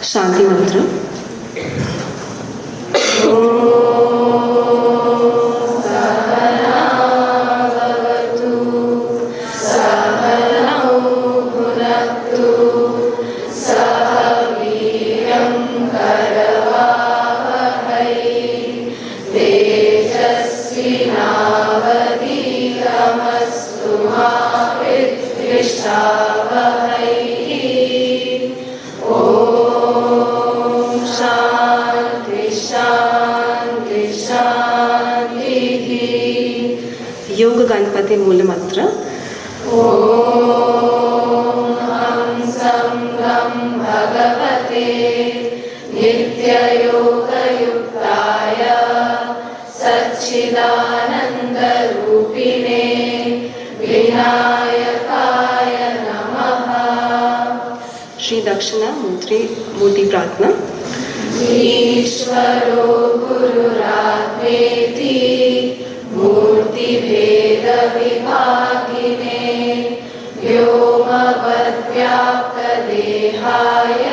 शांति मंत्र। योग गणपति मूल मंत्र। ओम हम संगम भगवते नित्य योग युक्ताय सच्चिदानंद रूपिणे विनायकाय नमः। श्री दक्षिणा मूर्ति प्रार्थना। ईश्वरो गुरुरात्मेति मूर्ति भेद विभागिने व्योमवद्व्याप्त देहाय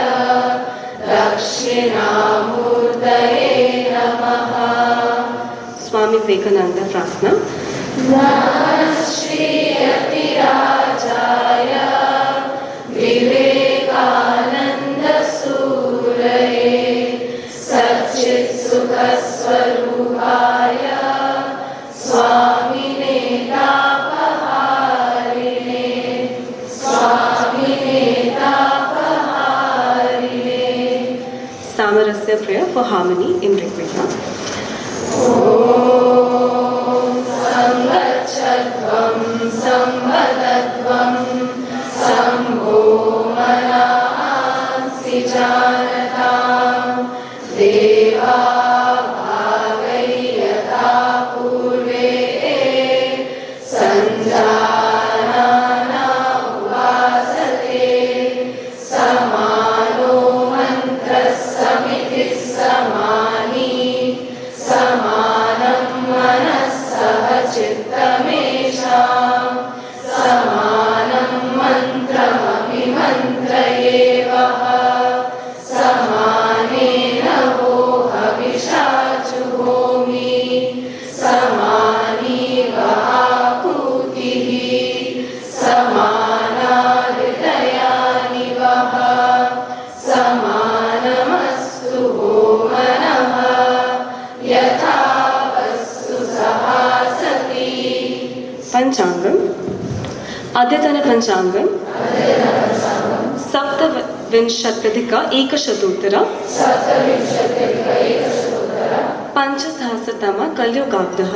दक्षिणामूर्तये नमः। स्वामी विवेकानंद प्रार्थना। नमः श्री यतिराजाय विवेकानंद सूरये सच्चित् सुख स्वरूपाय स्वामिने तापहारिणे सामरस्य prayer for harmony in Rigveda. Om Sangachadvam Sambadadvam Sambho Manasi Janatam Deva Bhagayata Purve Sanjanana Uvasate Samano Mantras Samitis Samani Samanam Manassaha Chittamesham Samanam Mantram Apimantrayevaha Samanena Voha Vishachuhomi Samani Vahaputihi Samana Hridayani Vaha Samanamastu Homanaha Yatha Vastu Sahasati. Panchangam. Adyatana Panchangam सप्तविंशत्यधिक एकशतोत्तर पंचसहस्रतम कलियुगाब्दः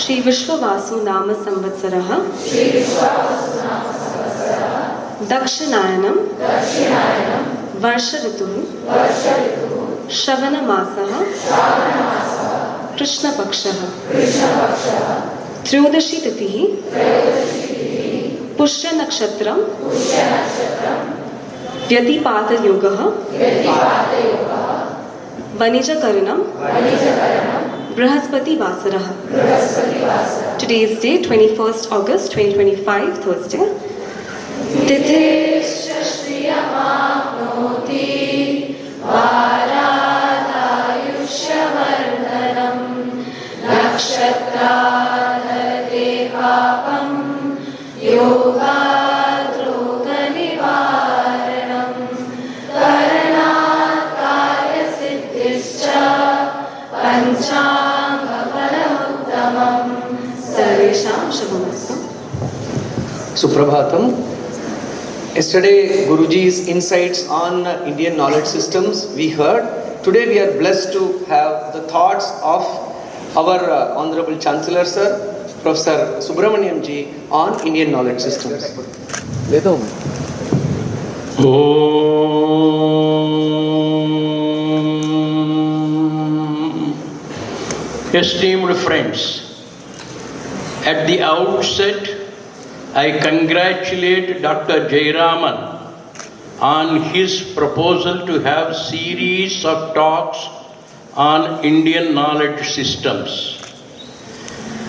Shri Vishwavasu नाम संवत्सरः दक्षिणायनं वर्ष ऋतुः श्रवणमासः कृष्णपक्षः त्रयोदशी तिथिः पुष्य नक्षत्रम व्यतिपात योगः वनिजकरणम Brihaspati वासरः. Today's day 21st August 2025 Thursday. तिथिश्च श्रियमाप्नोति वारादायुष्यवर्धनम् नक्षत्रानरते पापम् योगाद्रोगनिवारणम् करणात् कार्यसिद्धिश्च पञ्चाङ्गफलमुत्तमम्. सर्वेषां शुभमस्तु. सुप्रभातम्. Yesterday, Guruji's insights on Indian knowledge systems we heard. Today, we are blessed to have the thoughts of our Honorable Chancellor Sir, Professor Subramaniam ji on Indian knowledge systems. Esteemed friends, at the outset, I congratulate Dr. Jayaraman on his proposal to have series of talks on Indian knowledge systems.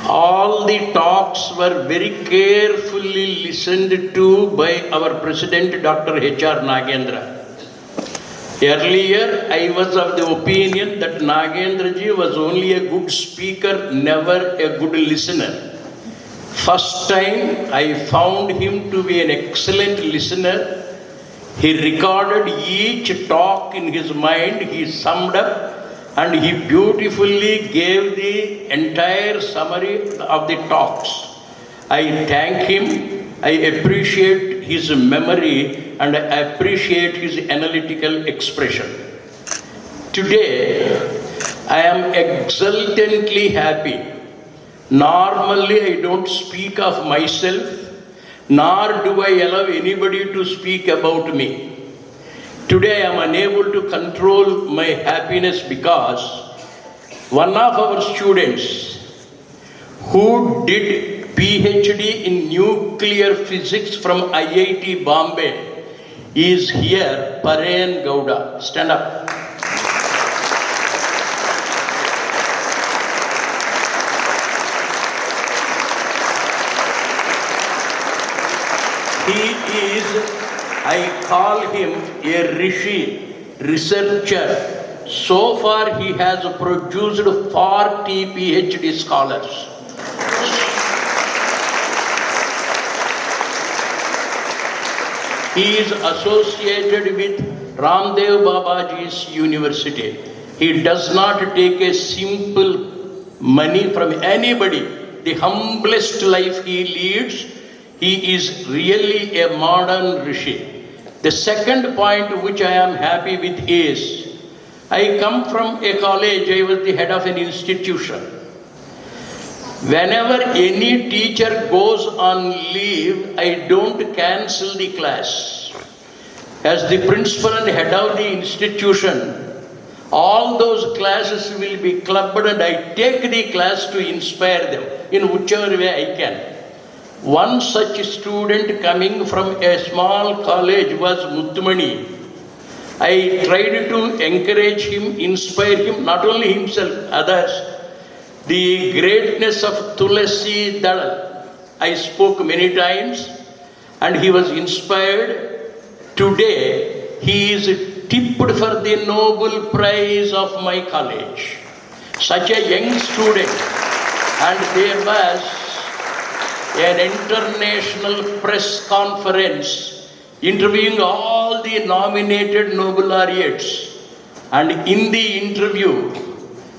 All the talks were very carefully listened to by our President Dr. H.R. Nagendra. Earlier, I was of the opinion that Nagendra ji was only a good speaker, never a good listener. First time I found him to be an excellent listener. He recorded each talk in his mind, he summed up, and he beautifully gave the entire summary of the talks. I thank him, I appreciate his memory, and I appreciate his analytical expression. Today, I am exultantly happy. Normally, I don't speak of myself, nor do I allow anybody to speak about me. Today, I am unable to control my happiness because one of our students who did PhD in nuclear physics from IIT Bombay is here, Parayan Gowda. Stand up. He is, I call him a Rishi, researcher. So far he has produced 40 PhD scholars. He is associated with Ramdev Babaji's university. He does not take a simple money from anybody. The humblest life he leads. He is really a modern Rishi. The second point which I am happy with is, I come from a college, I was the head of an institution. Whenever any teacher goes on leave, I don't cancel the class. As the principal and head of the institution, all those classes will be clubbed and I take the class to inspire them in whichever way I can. One such student coming from a small college was Muttumani. I tried to encourage him, inspire him, not only himself, others. The greatness of Tulasi Dalal, I spoke many times and he was inspired. Today, he is tipped for the Nobel Prize of my college. Such a young student, and there was an international press conference interviewing all the nominated Nobel laureates. And in the interview,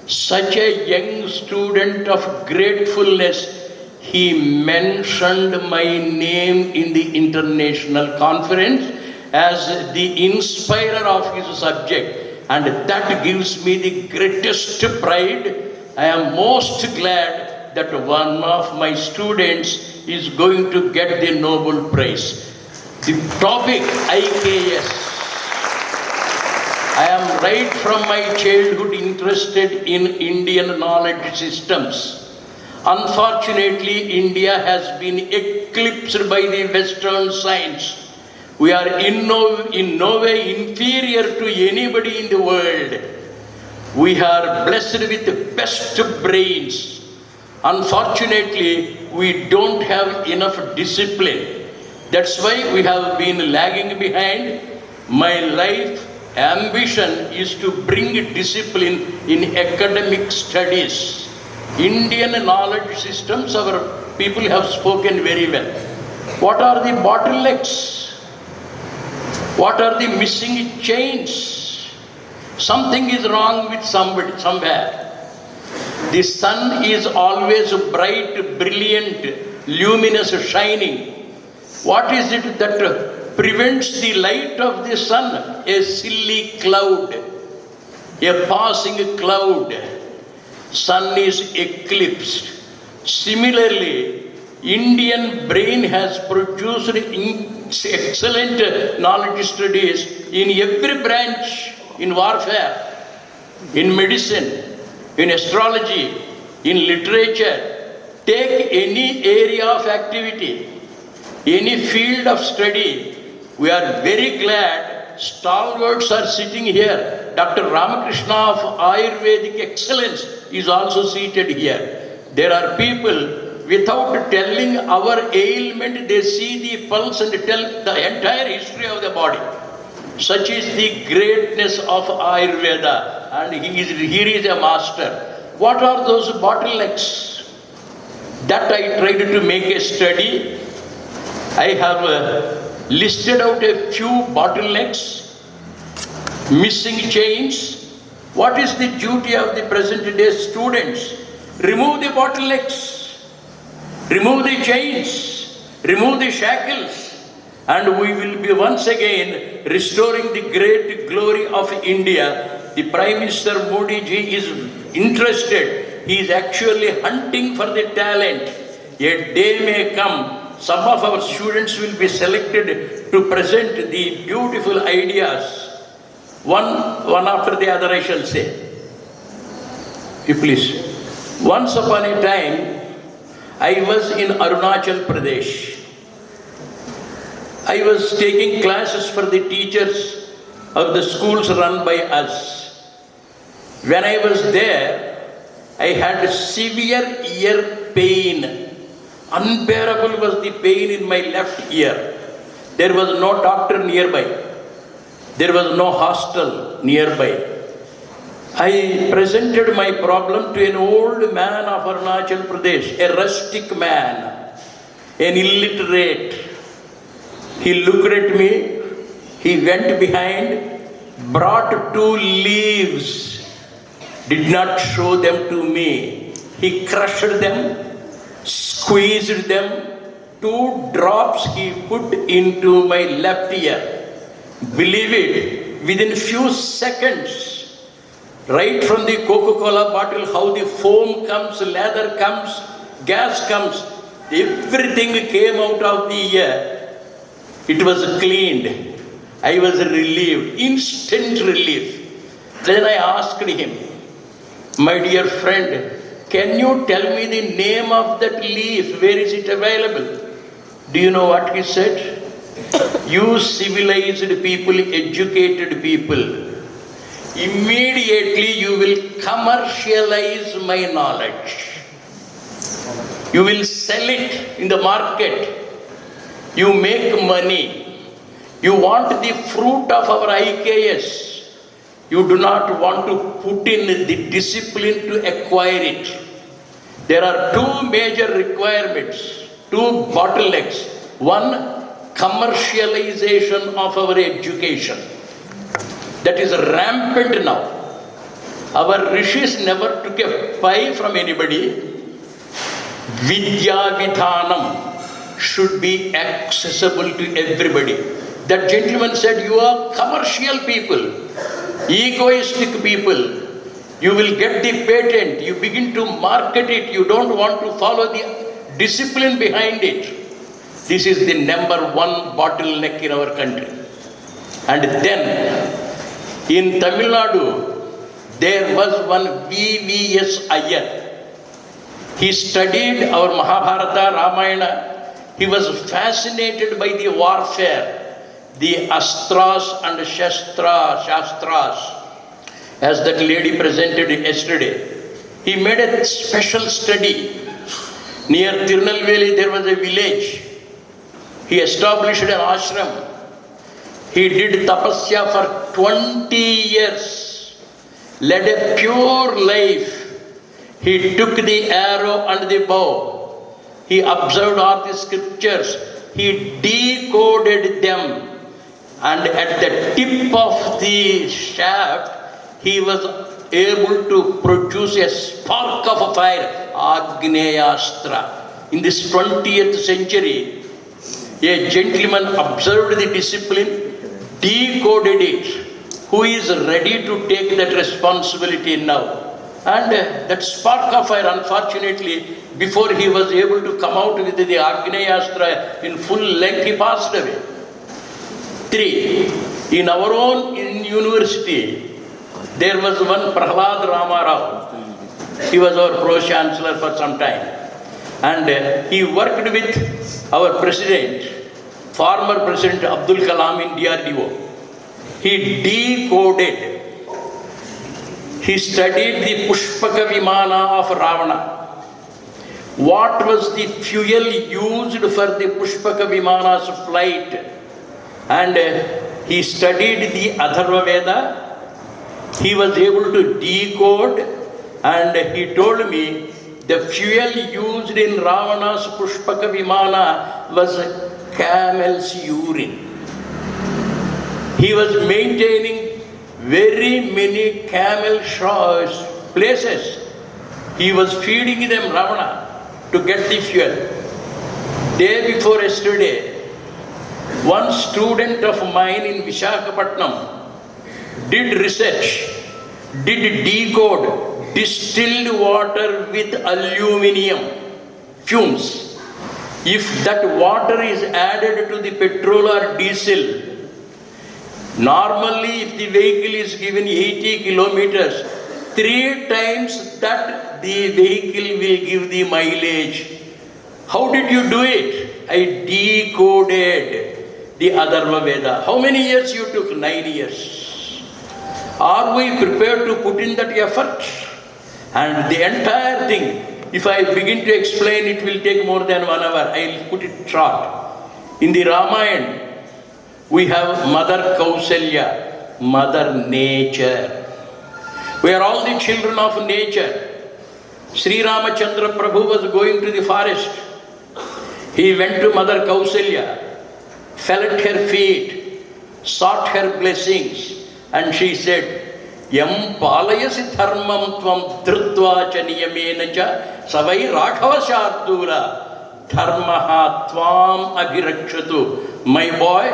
such a young student of gratefulness, he mentioned my name in the international conference as the inspirer of his subject. And that gives me the greatest pride. I am most glad that one of my students is going to get the Nobel Prize. The topic IKS. I am right from my childhood interested in Indian knowledge systems. Unfortunately, India has been eclipsed by the Western science. We are in no way inferior to anybody in the world. We are blessed with the best brains. Unfortunately, we don't have enough discipline. That's why we have been lagging behind. My life ambition is to bring discipline in academic studies. Indian knowledge systems, our people have spoken very well. What are the bottlenecks? What are the missing chains? Something is wrong with somebody, somewhere. The sun is always bright, brilliant, luminous, shining. What is it that prevents the light of the sun, a silly cloud, a passing cloud. Sun is eclipsed. Similarly, Indian brain has produced excellent knowledge studies in every branch, in warfare, in medicine, in astrology, in literature. Take any area of activity, any field of study. We are very glad stalwarts are sitting here. Dr. Ramakrishna of Ayurvedic excellence is also seated here. There are people, without telling our ailment, they see the pulse and tell the entire history of the body. Such is the greatness of Ayurveda, and here is a master. What are those bottlenecks? That I tried to make a study. I have listed out a few bottlenecks, missing chains. What is the duty of the present day students? Remove the bottlenecks, remove the chains, remove the shackles, and we will be once again restoring the great glory of India. The Prime Minister Modi ji is interested. He is actually hunting for the talent. A day may come, some of our students will be selected to present the beautiful ideas. One after the other I shall say. You please. Once upon a time, I was in Arunachal Pradesh. I was taking classes for the teachers of the schools run by us. When I was there, I had severe ear pain. Unbearable was the pain in my left ear. There was no doctor nearby. There was no hostel nearby. I presented my problem to an old man of Arunachal Pradesh, a rustic man, an illiterate. He looked at me, he went behind, brought 2 leaves, did not show them to me. He crushed them, squeezed them, 2 drops he put into my left ear. Believe it, within few seconds, right from the Coca-Cola bottle, how the foam comes, lather comes, gas comes, everything came out of the ear. It was cleaned. I was relieved, instant relief. Then I asked him, my dear friend, can you tell me the name of that leaf? Where is it available? Do you know what he said? You civilized people, educated people, immediately you will commercialize my knowledge. You will sell it in the market. You make money. You want the fruit of our IKS. You do not want to put in the discipline to acquire it. There are 2 major requirements, 2 bottlenecks. One, commercialization of our education. That is rampant now. Our rishis never took a pie from anybody. Vidya Vidhanam should be accessible to everybody. That gentleman said, you are commercial people, egoistic people. You will get the patent, you begin to market it, you don't want to follow the discipline behind it. This is the number 1 bottleneck in our country. And then, in Tamil Nadu, there was one S-VYASA Iyer. He studied our Mahabharata, Ramayana. He was fascinated by the warfare, the astras and shastras, as that lady presented yesterday. He made a special study. Near Tirunelveli there was a village. He established an ashram. He did tapasya for 20 years, led a pure life. He took the arrow and the bow. He observed all the scriptures. He decoded them. And at the tip of the shaft, he was able to produce a spark of fire, Agneyastra. In this 20th century, A gentleman observed the discipline, decoded it. Who is ready to take that responsibility now? And that spark of fire, unfortunately, before he was able to come out with the Agneastra in full length, he passed away. 3. In our own university, there was one Prahlad Ramarao. He was our pro-chancellor for some time. And he worked with our president, former President Abdul Kalam in DRDO. He decoded. He studied the Pushpaka Vimana of Ravana. What was the fuel used for the Pushpaka Vimana's flight? And he studied the Atharva Veda. He was able to decode, and he told me the fuel used in Ravana's Pushpaka Vimana was camel's urine. He was maintaining very many camel places. He was feeding them Ravana to get the fuel. Day before yesterday, one student of mine in Visakhapatnam did research, did decode distilled water with aluminum fumes. If that water is added to the petrol or diesel, normally if the vehicle is given 80 kilometers, 3 times that the vehicle will give the mileage. How did you do it? I decoded the Atharva Veda. How many years you took? 9 years. Are we prepared to put in that effort? And the entire thing, if I begin to explain, it will take more than 1 hour. I will put it short. In the Ramayana, we have Mother Kausalya, Mother Nature. We are all the children of nature. Sri Ramachandra Prabhu was going to the forest. He went to Mother Kausalya, fell at her feet, sought her blessings, and she said, Yam palayasi dharmam tvam dhrutva cha niyamena cha savai raghava shardura dharmaha tvam abhirakshatu. My boy,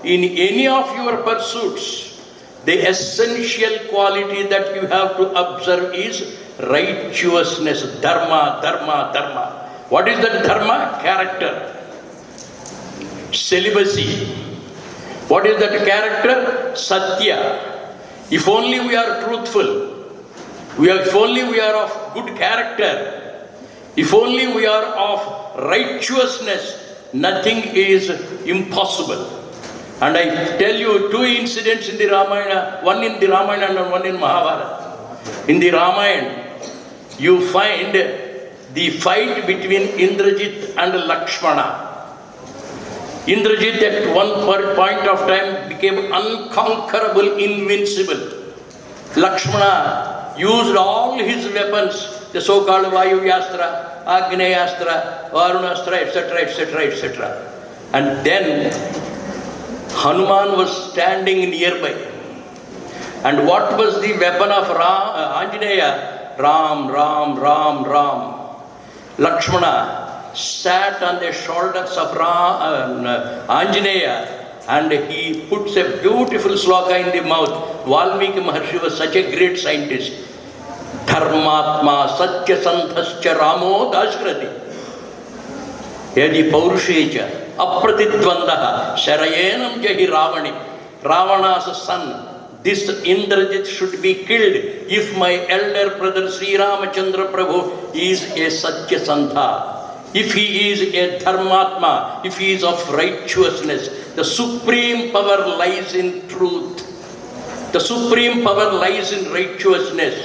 in any of your pursuits, the essential quality that you have to observe is righteousness. Dharma, dharma, dharma. What is that dharma? Character. Celibacy. What is that character? Satya. If only we are truthful, if only we are of good character, if only we are of righteousness, nothing is impossible. And I tell you 2 incidents in the Ramayana, one in the Ramayana and one in Mahabharata. In the Ramayana, you find the fight between Indrajit and Lakshmana. Indrajit at one point of time became unconquerable, invincible. Lakshmana used all his weapons, the so-called S-VYASA, Agneastra, Varunastra, etc., etc., etc. And then Hanuman was standing nearby. And what was the weapon of Anjaneya? Ram, Ram, Ram, Ram. Lakshmana sat on the shoulders of Anjaneya, and he puts a beautiful sloka in the mouth. Valmiki Maharshi was such a great scientist. Dharmatma Satya Santhascha Ramo Dashrati Yadi Paurushecha Apratidvandaha Sharayenam Jahi Ravani. Ravana's son, this Indrajit should be killed if my elder brother Sri Ramachandra Prabhu is a Satya Santha. If he is a Dharmatma, if he is of righteousness, the supreme power lies in truth. The supreme power lies in righteousness.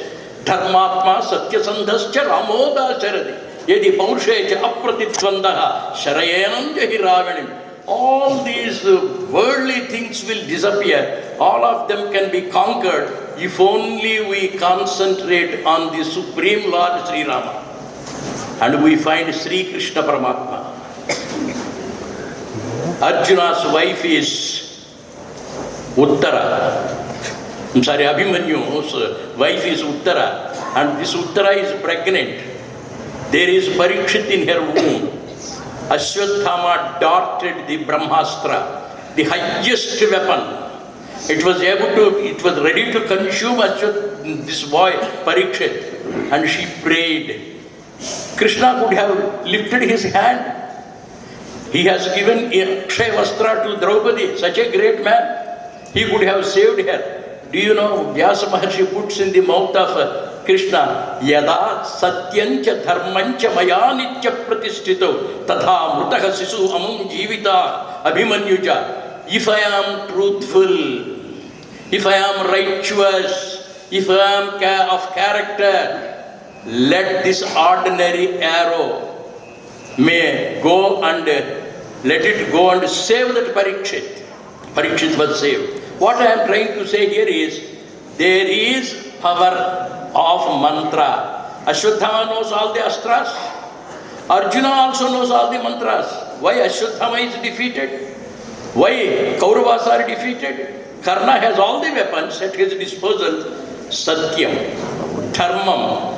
Dharmatma Satya Sandhascha Ramoda Charadi. Yedi Paushecha Apratitvandaha Sharayanam Jahi Ravanim. All these worldly things will disappear. All of them can be conquered if only we concentrate on the Supreme Lord Sri Rama. And we find Sri Krishna Paramatma. Arjuna's wife is Uttara. Abhimanyu's wife is Uttara. And this Uttara is pregnant. There is Parikshit in her womb. Ashwatthama darted the Brahmastra, the highest weapon. It was ready to consume this boy Parikshit, and she prayed. Krishna could have lifted his hand. He has given S-VYASA to Draupadi, such a great man. He could have saved her. Do you know, Vyasa Maharshi puts in the mouth of Krishna, Yada Satyancha Dharmancha Maya Nitya Pratistito Tatha Mrutaha Sisu Amam Jivita Abhimanyuja. If I am truthful, if I am righteous, if I am of character, let this ordinary arrow may go and let it go and save that Parikshit. Parikshit was saved. What I am trying to say here is, there is power of mantra. Ashwatthama knows all the astras. Arjuna also knows all the mantras. Why Ashwatthama is defeated? Why Kauravas are defeated? Karna has all the weapons at his disposal. Satyam, dharmam,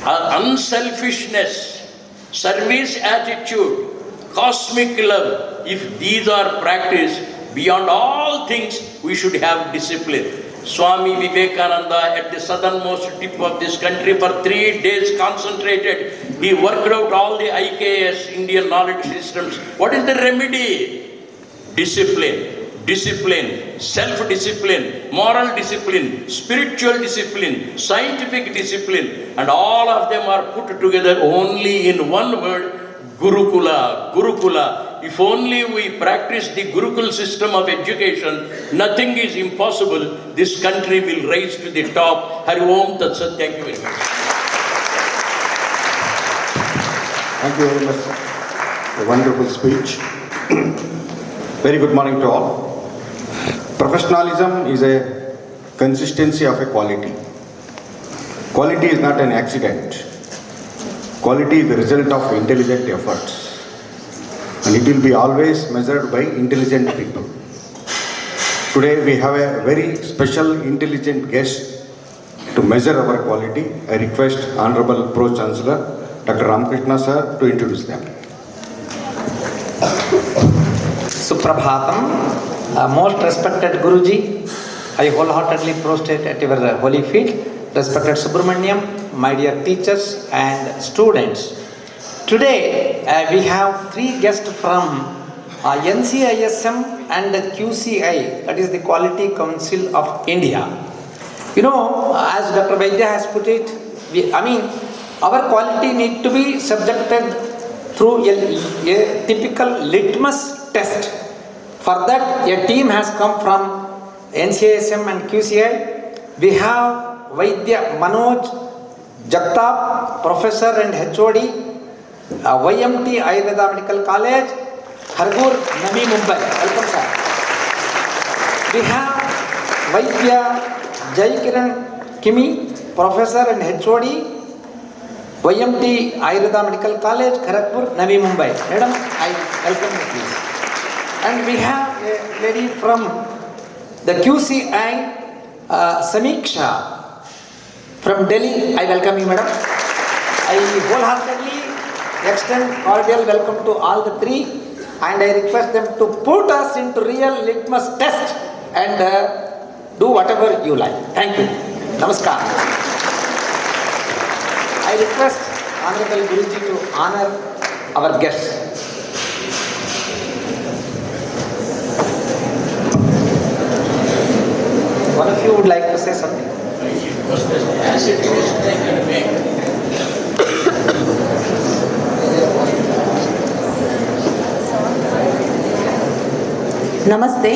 unselfishness, service attitude, cosmic love. If these are practiced, beyond all things, we should have discipline. Swami Vivekananda, at the southernmost tip of this country, for 3 days concentrated. He worked out all the IKS, Indian knowledge systems. What is the remedy? Discipline. Discipline, self-discipline, moral discipline, spiritual discipline, scientific discipline, and all of them are put together only in one word, Gurukula. Gurukula. If only we practice the Gurukul system of education, nothing is impossible. This country will rise to the top. Hari Om Tat Sat. Thank you very much. Thank you very much. A wonderful speech. Very good morning to all. Professionalism is a consistency of a quality. Quality is not an accident. Quality is the result of intelligent efforts. And it will be always measured by intelligent people. Today we have a very special intelligent guest to measure our quality. I request Honorable Pro Chancellor Dr. Ramakrishna sir to introduce them. Suprabhatam. Most respected Guruji, I wholeheartedly prostrate at your holy feet. Respected Subramaniam, my dear teachers and students. Today we have 3 guests from NCISM and QCI, that is the Quality Council of India. You know, as Dr. Vaidya has put it, our quality need to be subjected through a typical litmus test. For that, a team has come from NCISM and QCI. We have Vaidya Manoj Jagtap, Professor and HOD, YMT Ayurveda Medical College, Khargur, Navi Mumbai. Welcome, sir. We have Vaidya Jaikiran Kimi, Professor and HOD, YMT Ayurveda Medical College, Kharagpur, Navi Mumbai. Madam, I welcome you, please. And we have a lady from the QCI, Samiksha, from Delhi. I welcome you, madam. I wholeheartedly extend cordial welcome to all the 3, and I request them to put us into real litmus test and do whatever you like. Thank you. Namaskar. I request Honorable Guruji to honor our guests. One of you would like to say something? Namaste.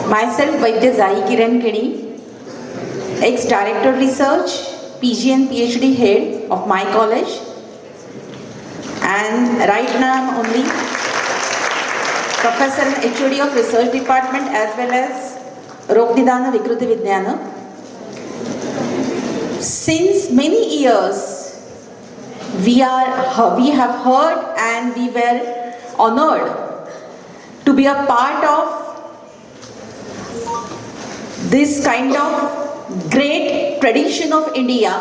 Myself Vaidya Jaikiran Kimi, ex-Director Research, PG and PhD Head of my college, and right now I'm only Professor and HOD of Research Department as well as Rognidana Vikruti Vijnana. Since many years, we have heard and we were honored to be a part of this kind of great tradition of India,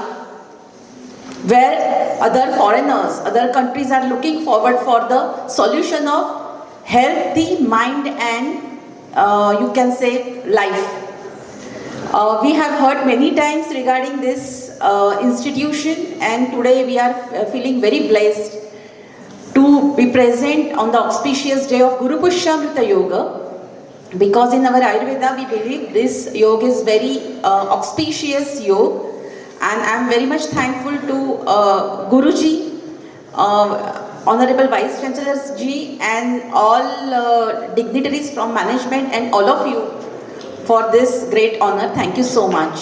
where other foreigners, other countries are looking forward for the solution of healthy mind and you can say life. We have heard many times regarding this institution, and today we are feeling very blessed to be present on the auspicious day of Guru Pushyamrita Yoga, because in our Ayurveda we believe this yoga is very auspicious yoga, and I am very much thankful to Guruji, Honorable Vice Chancellor Ji, and all dignitaries from management and all of you for this great honor. Thank you so much.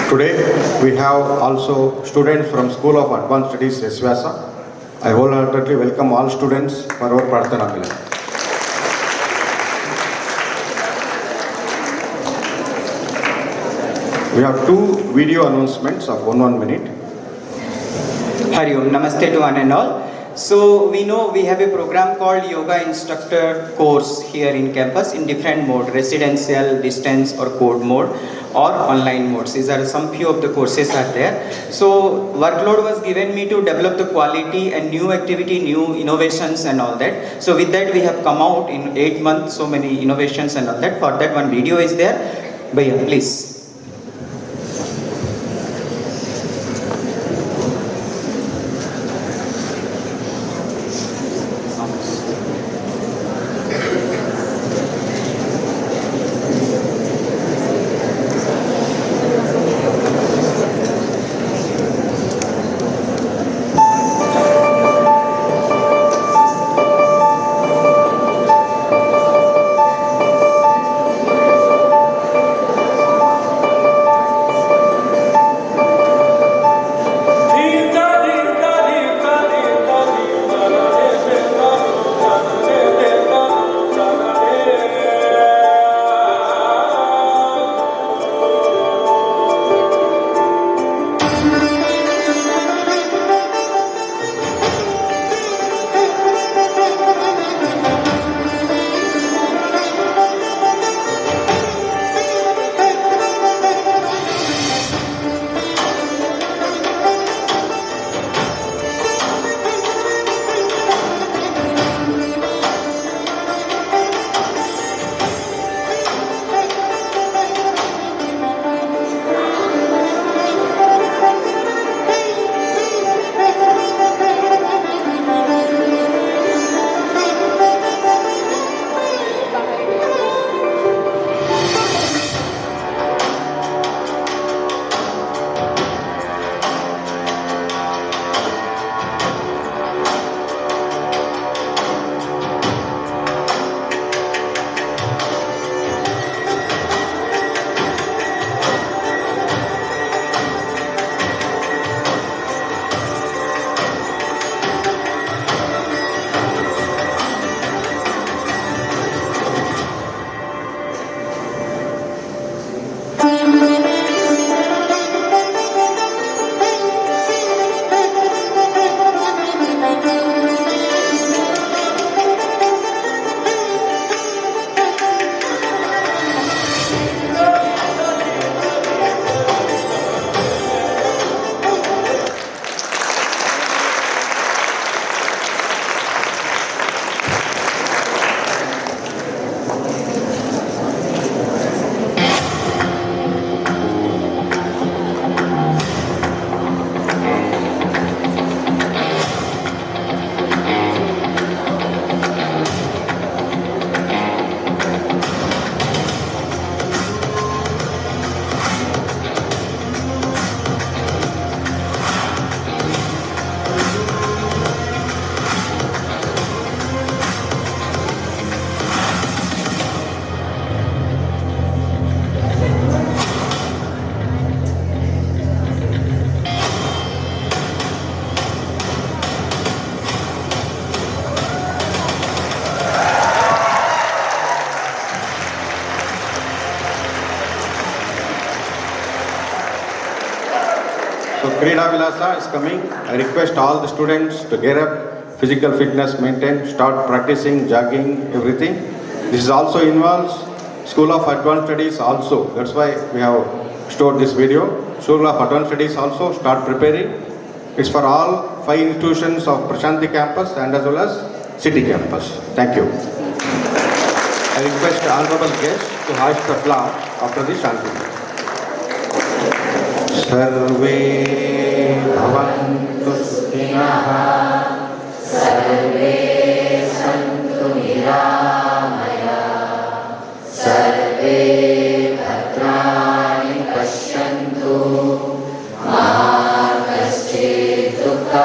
Today we have also students from School of Advanced Studies S-VYASA. I wholeheartedly welcome all students for our Prarthana Milan. We have two video announcements of 1 minute. Hari Om, Namaste to one and all. So we know we have a program called Yoga Instructor course here in campus in different mode, residential, distance or code mode or online modes. These are some few of the courses are there. So workload was given me to develop the quality and new activity, new innovations and all that. So with that we have come out in 8 months so many innovations and all that. For that one video is there. Bhaiya, please. So S-VYASA is coming. I request all the students to get up, physical fitness maintain, start practicing, jogging, everything. This is also involves School of Advanced Studies also. That's why we have stored this video. School of Advanced Studies also start preparing. It's for all 5 institutions of Prashanti campus and as well as city campus. Thank you. I request the honorable guest to hoist the flag after the Shanti. Sarve bhavantu sukhinah, sarve santu niramaya, sarve bhadrani pashyantu, ma kaschid dukha